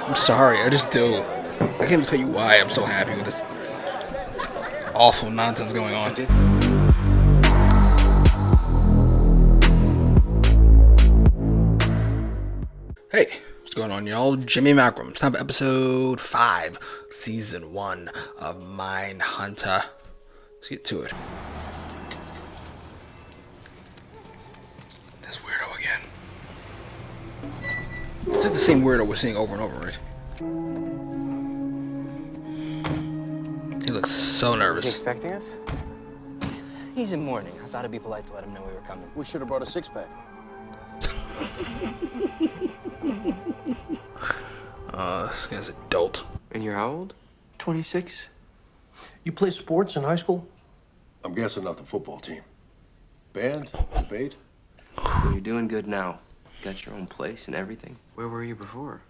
I'm sorry, I just do. I can't even tell you why I'm so happy with this awful nonsense going on. Hey, what's going on, y'all? Jimmy Macram. It's time for episode 5, season 1 of Mindhunter. Let's get to it. This weirdo again. This is the same weirdo we're seeing over and over, right? He looks so nervous. Is he expecting us? He's in mourning. I thought it'd be polite to let him know we were coming. We should have brought a six-pack. This guy's a dolt. And you're how old? 26? You play sports in high school? I'm guessing not the football team. Band? Debate? Well, you're doing good now. Got your own place and everything. Where were you before?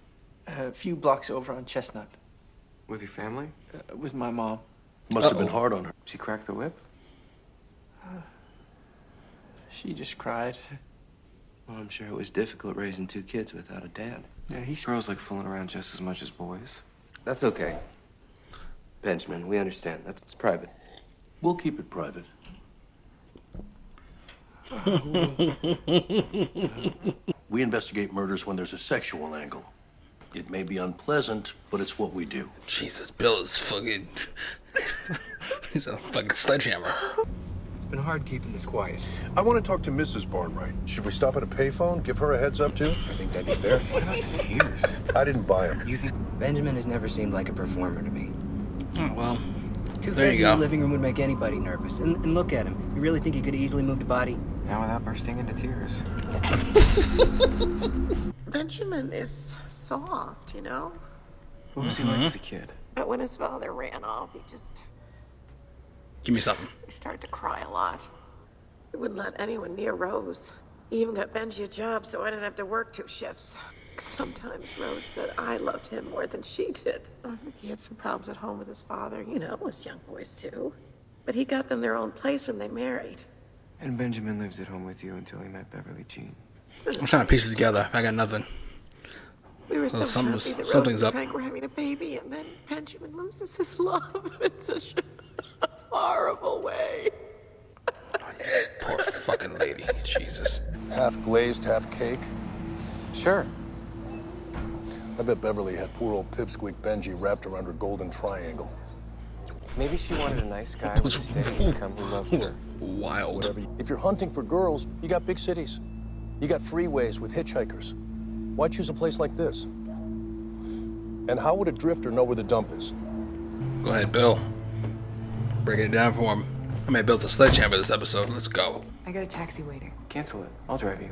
A few blocks over on Chestnut. With your family? With my mom. Must have been hard on her. She cracked the whip? She just cried. Well, I'm sure it was difficult raising 2 kids without a dad. Yeah, girls like fooling around just as much as boys. That's okay. Benjamin, we understand. It's private. We'll keep it private. We investigate murders when there's a sexual angle. It may be unpleasant, but it's what we do. Jesus, Bill is fucking... He's a fucking sledgehammer. It's been hard keeping this quiet. I want to talk to Mrs. Barnwright. Should we stop at a payphone? Give her a heads up, too? I think that'd be fair. What about the tears? I didn't buy them. You think... Benjamin has never seemed like a performer to me. Oh, well. Two There feds you in go. the living room would make anybody nervous. And look at him. You really think he could easily move the body? Now without bursting into tears. Benjamin is soft, you know? What was he like as a kid? But when his father ran off, he Give me something. started to cry a lot. He wouldn't let anyone near Rose. He even got Benji a job so I didn't have to work 2 shifts. Sometimes Rose said I loved him more than she did. I think he had some problems at home with his father, you know, as young boys do. But he got them their own place when they married. And Benjamin lives at home with you until he met Beverly Jean. I'm trying to piece it together. I got nothing. We were so something's- happy that Rose something's and up. Frank were having a baby, and then Benjamin loses his love in such a horrible way. Poor fucking lady. Jesus. Half glazed, half cake. Sure. I bet Beverly had poor old pipsqueak Benji wrapped around her golden triangle. Maybe she wanted a nice guy with a steady income who loved her. Wild. Whatever. If you're hunting for girls, you got big cities. You got freeways with hitchhikers. Why choose a place like this? And how would a drifter know where the dump is? Go ahead, Bill. Breaking it down for him. I may have built a sledgehammer this episode. Let's go. I got a taxi waiting. Cancel it. I'll drive you.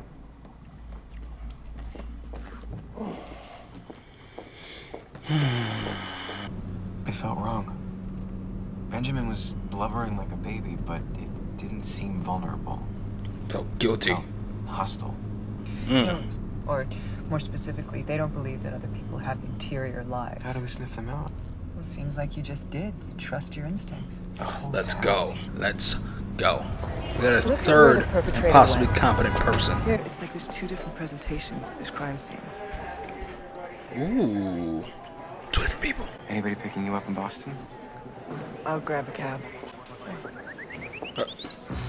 It felt wrong. Benjamin was blubbering like a baby, but it didn't seem vulnerable. Felt guilty. Felt hostile. Or more specifically, they don't believe that other people have interior lives. How do we sniff them out? Well, seems like you just did. You trust your instincts. Let's go. Let's go. We got a Look at where third, the perpetrator possibly went. competent person. Here, it's like there's 2 different presentations of this crime scene. Ooh. 2 different people. Anybody picking you up in Boston? I'll grab a cab.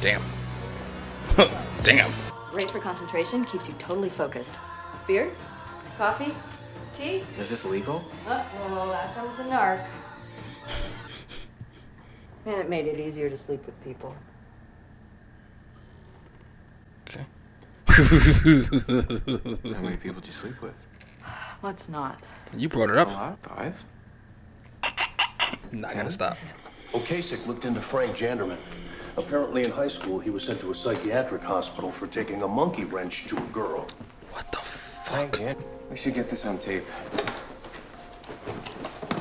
Damn. Damn. Great for concentration, keeps you totally focused. Beer? Coffee? Tea? Is this legal? Oh, that comes the narc. And it made it easier to sleep with people. Okay. How many people did you sleep with? Let's not. You brought it A up. lot? 5? Not gonna stop. Okasik looked into Frank Janderman. Apparently in high school, he was sent to a psychiatric hospital for taking a monkey wrench to a girl. What the fuck? Thank you. We should get this on tape.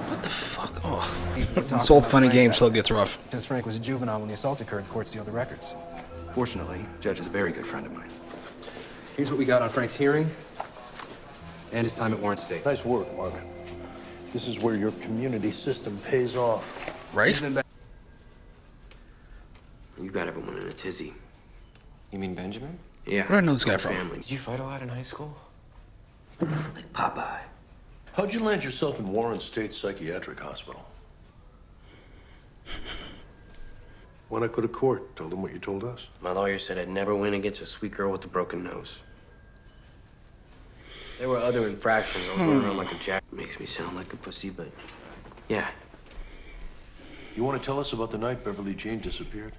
What the fuck? Oh. This whole funny game still gets rough. Since Frank was a juvenile when the assault occurred, court sealed the records. Fortunately, Judge is a very good friend of mine. Here's what we got on Frank's hearing and his time at Warren State. Nice work, Mark. This is where your community system pays off. Right? You got everyone in a tizzy. You mean Benjamin? Yeah. Where do I know this guy from? Family. Did you fight a lot in high school? Like Popeye. How'd you land yourself in Warren State Psychiatric Hospital? Why not go to court? Tell them what you told us. My lawyer said I'd never win against a sweet girl with a broken nose. There were other infractions. I was running around like a jack. Makes me sound like a pussy, but yeah. You want to tell us about the night Beverly Jean disappeared?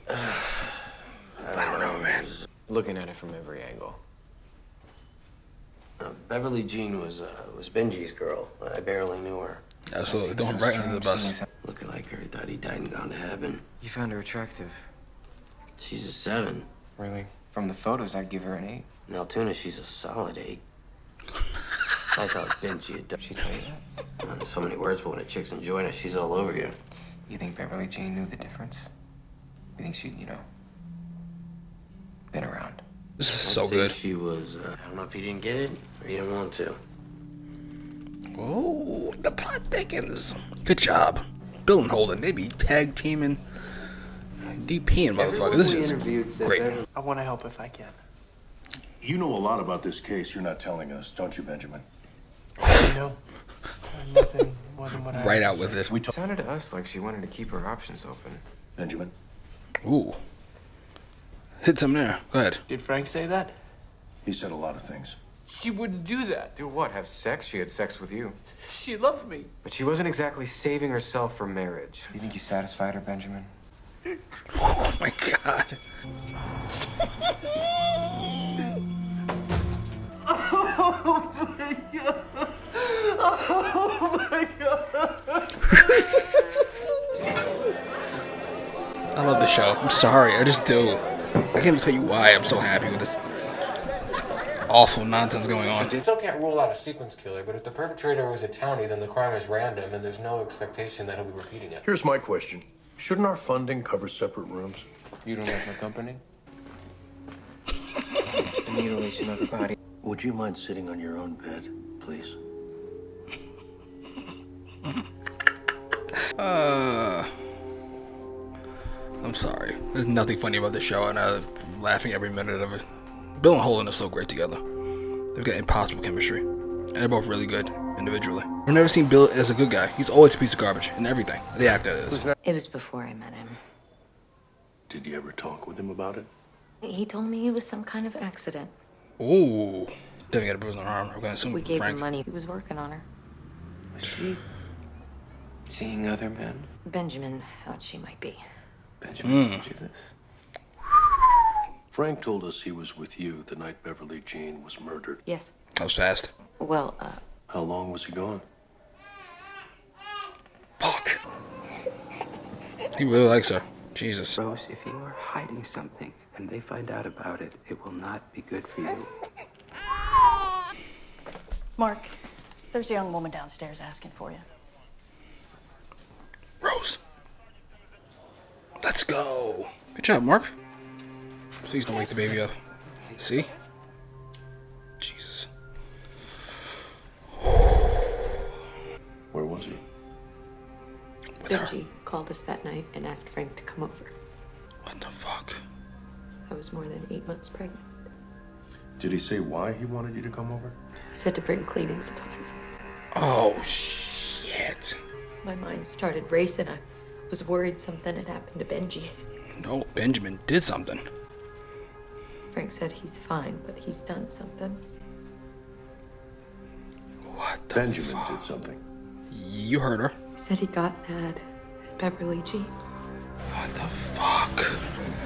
I don't know, man. Looking at it from every angle. Beverly Jean was Benji's girl. I barely knew her. Absolutely. Throwing right under the bus. Looking like her, thought he died and gone to heaven. You found her attractive. She's a 7. Really? From the photos, I'd give her an 8. In Altoona, she's a solid 8. I thought Benji had died. She tell you that? So many words, but when a chick's enjoying it, she's all over you. You think Beverly Jean knew the difference? You think she'd, been around? This is I'd so say good. She was, I don't know if he didn't get it or he didn't want to. Oh, the plot thickens. Good job. Bill and Holden, they be tag teaming, DPing motherfucker. This is great. I want to help if I can. You know a lot about this case you're not telling us, don't you, Benjamin? No, nothing more than what I Right out with it. It sounded to us like she wanted to keep her options open. Benjamin? Ooh. Hit some there. Go ahead. Did Frank say that? He said a lot of things. She wouldn't do that. Do what? Have sex? She had sex with you. She loved me. But she wasn't exactly saving herself for marriage. You think you satisfied her, Benjamin? Oh my god. I love the show. I'm sorry. I just do. I can't even tell you why I'm so happy with this awful nonsense going on. Still can't rule out a sequence killer, but if the perpetrator was a townie, then the crime is random, and there's no expectation that he'll be repeating it. Here's my question. Shouldn't our funding cover separate rooms? You don't like my company? The mutilation of her body. Would you mind sitting on your own bed, please? I'm sorry. There's nothing funny about the show, and I'm laughing every minute of it. Bill and Holden are so great together. They've got impossible chemistry, and they're both really good individually. I've never seen Bill as a good guy. He's always a piece of garbage in everything. The actor is. It was before I met him. Did you ever talk with him about it? He told me it was some kind of accident. Ooh. Definitely got a bruise on her arm. I'm gonna assume We gave Frank. him money. He was working on her. Was she seeing other men? Benjamin thought she might be. Benjamin told you this. Frank told us he was with you the night Beverly Jean was murdered. Yes. That was fast. Well, How long was he gone? Fuck. He really likes her. Jesus. Rose, if you are hiding something and they find out about it, it will not be good for you. Mark, there's a young woman downstairs asking for you. Rose. Let's go. Good job, Mark. Please don't wake the baby up. See? Jesus. Where was he? With her. Benji called us that night and asked Frank to come over. What the fuck? I was more than 8 months pregnant. Did he say why he wanted you to come over? He said to bring cleaning supplies. Oh, shit. My mind started racing. I was worried something had happened to Benji. No, Benjamin did something. Frank said he's fine, but he's done something. What the Benjamin fuck? did something. You heard her. He said he got mad at Beverly Jean. What the fuck?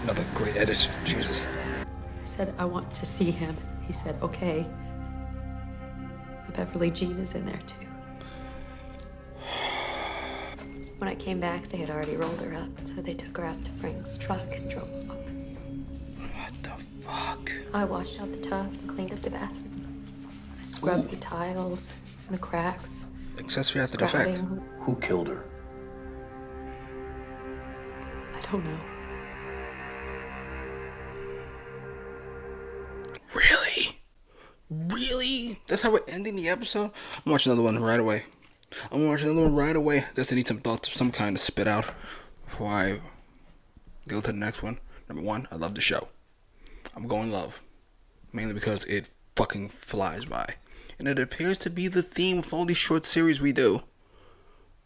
Another great edit. Jesus. I said, I want to see him. He said, okay. But Beverly Jean is in there too. When I came back, they had already rolled her up, so they took her out to Frank's truck and drove off. What the fuck? I washed out the tub and cleaned up the bathroom. I scrubbed the tiles and the cracks. Accessory after the fact. grouting. Who killed her? I don't know. Really? Really? That's how we're ending the episode? I'm watching another one right away. I guess I need some thoughts of some kind to spit out before I go to the next one. Number one, I love the show. I'm going love. Mainly because it fucking flies by. and it appears to be the theme of all these short series we do.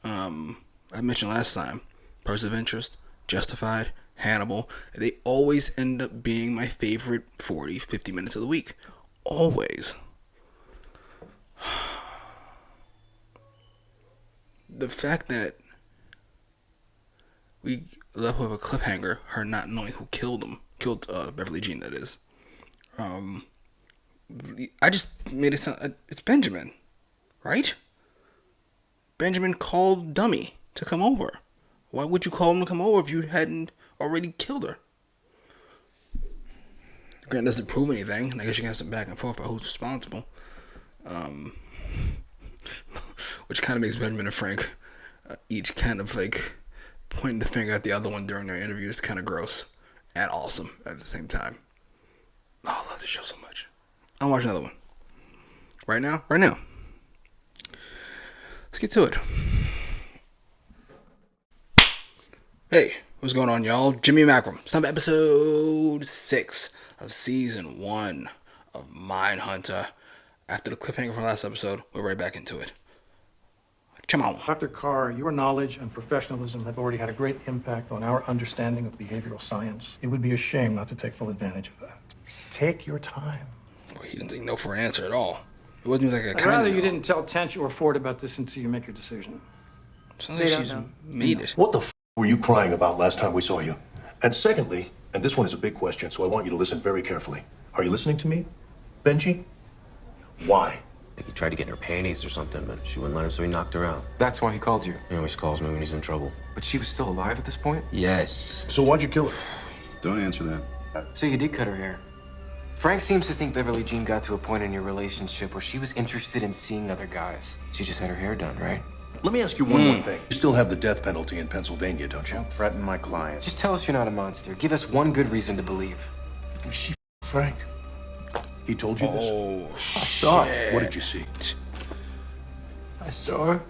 I mentioned last time, Person of Interest, Justified, Hannibal, they always end up being my favorite 40, 50 minutes of the week. Always. The fact that we left with a cliffhanger, her not knowing who killed Beverly Jean, that is. I just made it sound, it's Benjamin, right? Benjamin called Dummy to come over. Why would you call him to come over if you hadn't already killed her? Grant doesn't prove anything, and I guess you can have some back and forth about who's responsible. Which kind of makes Benjamin and Frank each kind of like pointing the finger at the other one during their interviews kind of gross and awesome at the same time. Oh, I love this show so much. I'll watch another one. Right now? Right now. Let's get to it. Hey, what's going on, y'all? Jimmy Macrum. It's time for episode 6 of season 1 of Mindhunter. After the cliffhanger from last episode, we're right back into it. Come on. Dr. Carr, your knowledge and professionalism have already had a great impact on our understanding of behavioral science. It would be a shame not to take full advantage of that. Take your time. Well, he didn't take no for an answer at all. It wasn't like a I'd rather you didn't tell Tench or Ford about this until you make your decision. Sounds like she's made it. What the were you crying about last time we saw you? And secondly, and this one is a big question, so I want you to listen very carefully. Are you listening to me, Benji? Why? I think he tried to get in her panties or something, but she wouldn't let him, so he knocked her out. That's why he called you. He always calls me when he's in trouble. But she was still alive at this point? Yes. So why'd you kill her? Don't answer that. So you did cut her hair. Frank seems to think Beverly Jean got to a point in your relationship where she was interested in seeing other guys. She just had her hair done, right? Let me ask you one more thing. You still have the death penalty in Pennsylvania, don't you? Don't threaten my client. Just tell us you're not a monster. Give us one good reason to believe. She Frank. He told you this? Oh, I saw it. What did you see? I saw her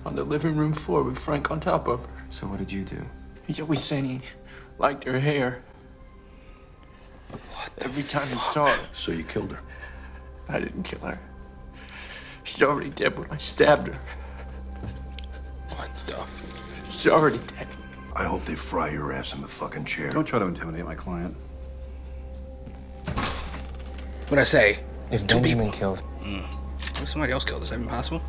on the living room floor with Frank on top of her. So what did you do? He's always saying he liked her hair. Every time he saw her. So you killed her? I didn't kill her. She's already dead when I stabbed her. What the She's already dead. I hope they fry your ass in the fucking chair. Don't try to intimidate my client. What'd I say? If Benjamin killed. What if somebody else killed? Is that even possible?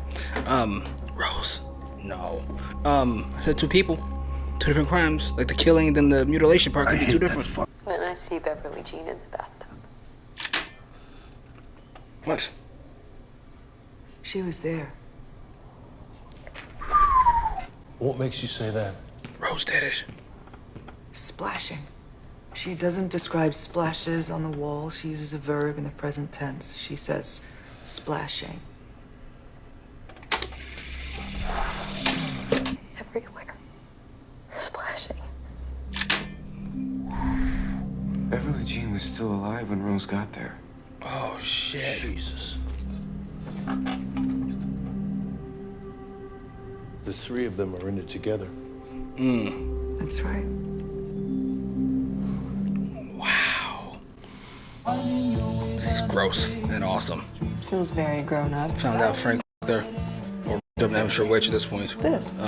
Rose. No. I said 2 people. 2 different crimes. Like the killing and then the mutilation part could be 2 different. When I see Beverly Jean in the bathtub. What? She was there. What makes you say that? Rose did it. Splashing. She doesn't describe splashes on the wall. She uses a verb in the present tense. She says splashing. Everywhere. Splashing. Beverly Jean was still alive when Rose got there. Oh, shit. Jesus. The 3 of them are in it together. That's right. Wow. This is gross and awesome. This feels very grown up. Found out Frank there. Or I'm not sure which at this point. This.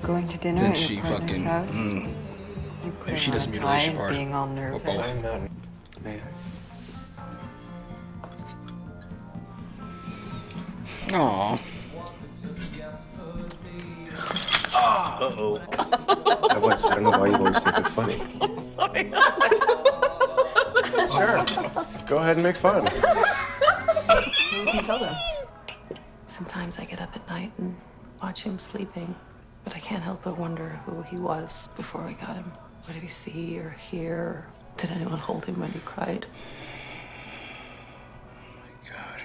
Going to dinner Then at she your partner's fucking. house. You Maybe she putting does on the a mutilation tie, part. being all Or nervous. both. I'm not. May I? Aww. Uh-oh. I don't know why you always think it's funny. Sorry. Sure. Go ahead and make fun. You can tell them. Sometimes I get up at night and watch him sleeping, but I can't help but wonder who he was before we got him. What did he see or hear? Or did anyone hold him when he cried? Oh my God.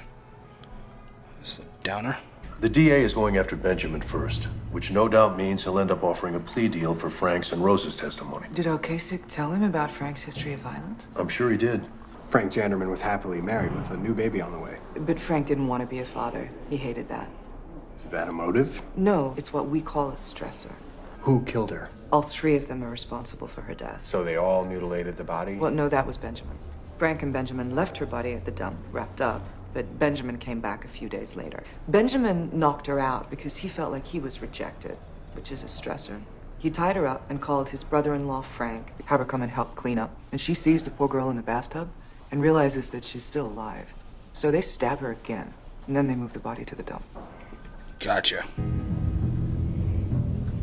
This is a downer. The DA is going after Benjamin first, which no doubt means he'll end up offering a plea deal for Frank's and Rose's testimony. Did O'Kasich tell him about Frank's history of violence? I'm sure he did. Frank Janderman was happily married with a new baby on the way. But Frank didn't want to be a father. He hated that. Is that a motive? No, it's what we call a stressor. Who killed her? All 3 of them are responsible for her death. So they all mutilated the body? Well, no, that was Benjamin. Frank and Benjamin left her body at the dump, wrapped up, but Benjamin came back a few days later. Benjamin knocked her out because he felt like he was rejected, which is a stressor. He tied her up and called his brother-in-law, Frank, have her come and help clean up. And she sees the poor girl in the bathtub and realizes that she's still alive. So they stab her again, and then they move the body to the dump. Gotcha.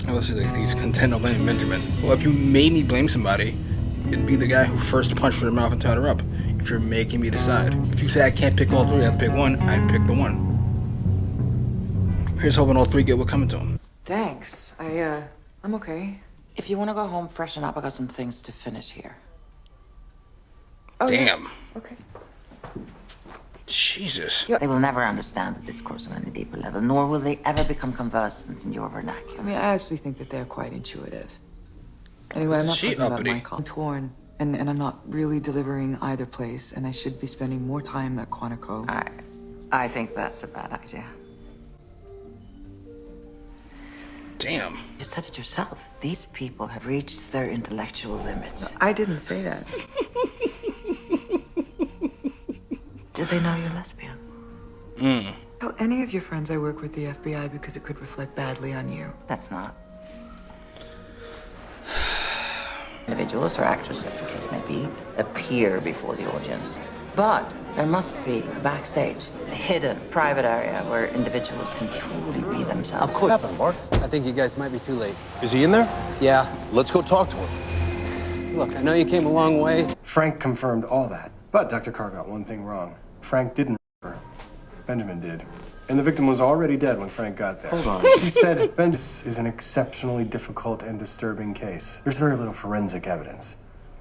Unless he's content on blaming Benjamin. Well, if you made me blame somebody, it'd be the guy who first punched her in the mouth and tied her up. If you're making me decide. If you say I can't pick all three, I have to pick one, I'd pick the one. Here's hoping all three get what coming to them. Thanks. I'm okay. If you want to go home, freshen up, I got some things to finish here. Oh, damn. Yeah. Okay. Jesus. They will never understand the discourse on any deeper level, nor will they ever become conversant in your vernacular. I mean, I actually think that they're quite intuitive. Anyway, I'm not talking about my call. I'm torn, and I'm not really delivering either place, and I should be spending more time at Quantico. I think that's a bad idea. Damn. You said it yourself. These people have reached their intellectual limits. I didn't say that. Do they know you're lesbian? Tell any of your friends I work with the FBI because it could reflect badly on you. That's not. Individuals or actresses, the case may be, appear before the audience. But there must be a backstage, a hidden, private area where individuals can truly be themselves. Of course. What happened, Mark? I think you guys might be too late. Is he in there? Yeah. Let's go talk to him. Look, I know you came a long way. Frank confirmed all that. But Dr. Carr got one thing wrong. Frank didn't rape her. Benjamin did. And the victim was already dead when Frank got there. Hold on. She said, this is an exceptionally difficult and disturbing case. There's very little forensic evidence.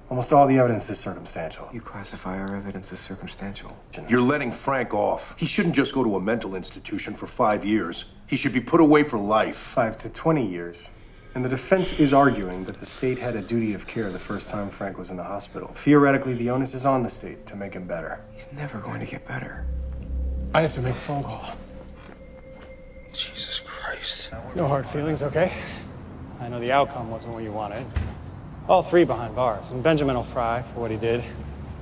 Almost all the evidence is circumstantial. You classify our evidence as circumstantial. You're letting Frank off. He shouldn't just go to a mental institution for 5 years. He should be put away for life. 5 to 20 years. And the defense is arguing that the state had a duty of care the first time Frank was in the hospital. Theoretically, the onus is on the state to make him better. He's never going to get better. I have to make a phone call. Jesus Christ. No hard feelings, okay? I know the outcome wasn't what you wanted. All three behind bars, and Benjamin will fry for what he did.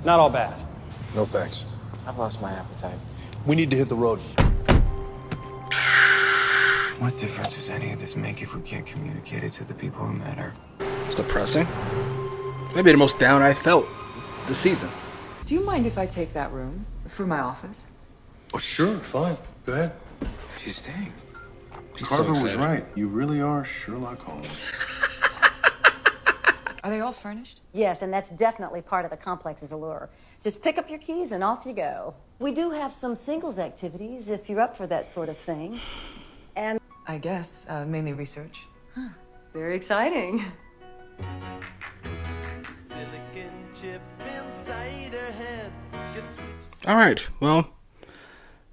Not all bad. No thanks. I've lost my appetite. We need to hit the road. What difference does any of this make if we can't communicate it to the people who matter? It's depressing. It's maybe the most down I felt this season. Do you mind if I take that room for my office? Oh, sure, fine. Go ahead. She's staying. Carver was right. You really are Sherlock Holmes. Are they all furnished? Yes, and that's definitely part of the complex's allure. Just pick up your keys and off you go. We do have some singles activities if you're up for that sort of thing. And I guess, mainly research. very exciting. Alright, well,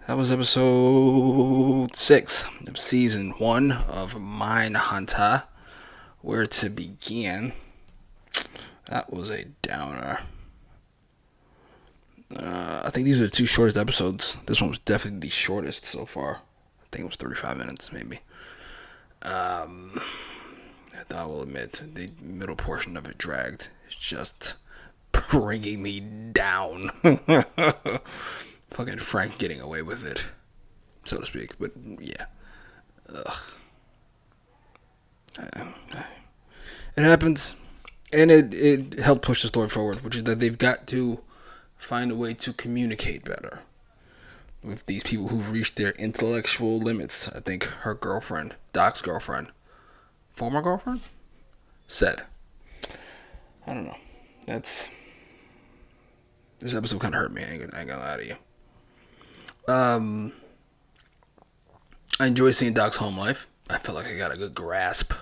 that was episode 6 of season 1 of Mindhunter. Where to begin? That was a downer. I think these are the 2 shortest episodes. This one was definitely the shortest so far. I think it was 35 minutes, maybe. I will admit, the middle portion of it dragged. It's just bringing me down. Fucking Frank getting away with it, so to speak. But yeah, it happens, and it helped push the story forward, which is that they've got to find a way to communicate better with these people who've reached their intellectual limits. I think her girlfriend, Doc's girlfriend, former girlfriend, said. I don't know. This episode kind of hurt me. I ain't gonna lie to you. I enjoy seeing Doc's home life. I feel like I got a good grasp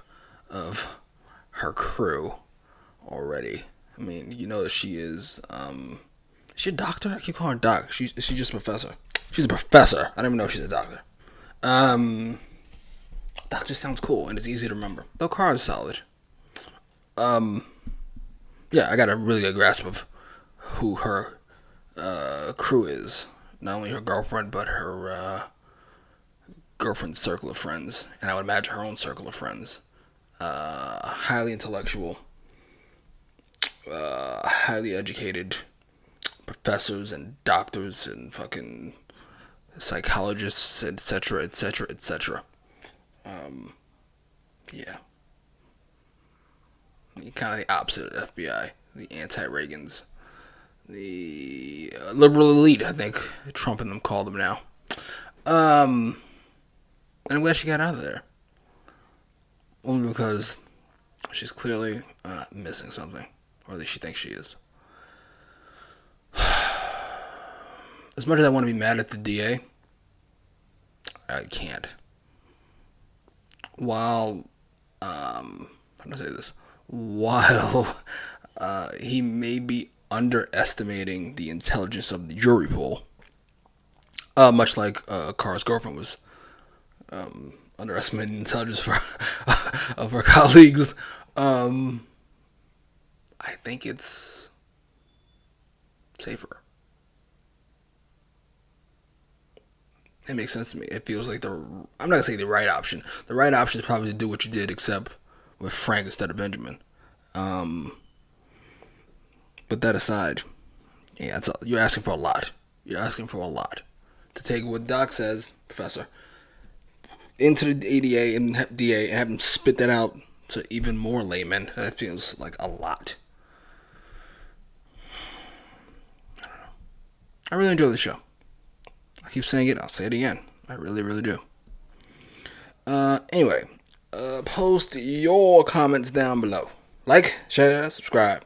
of her crew already. I mean, you know that she is, is she a doctor? I keep calling her Doc. She's just a professor. She's a professor. I don't even know if she's a doctor. Doc just sounds cool and it's easy to remember. Though Carr is solid. Yeah, I got a really good grasp of who her crew is. Not only her girlfriend, but her girlfriend's circle of friends. And I would imagine her own circle of friends. Highly intellectual, highly educated professors and doctors and fucking psychologists, etc., etc., etc. Yeah. Kind of the opposite of the FBI, the anti-Reagans, the liberal elite, I think Trump and them call them now. And I'm glad she got out of there. Only because she's clearly missing something, or at least she thinks she is. As much as I want to be mad at the DA, I can't. While, how do I say this? While he may be underestimating the intelligence of the jury pool, much like Carl's girlfriend was underestimating the intelligence of her colleagues, I think it's safer. It makes sense to me. It feels like I'm not gonna say the right option. The right option is probably to do what you did, except with Frank instead of Benjamin. But that aside, yeah, you're asking for a lot. You're asking for a lot to take what Doc says, Professor, into the ADA and DA and have them spit that out to even more laymen. That feels like a lot. I don't know. I really enjoy the show. I keep saying it. I'll say it again. I really, really do. Anyway, post your comments down below. Like, share, subscribe.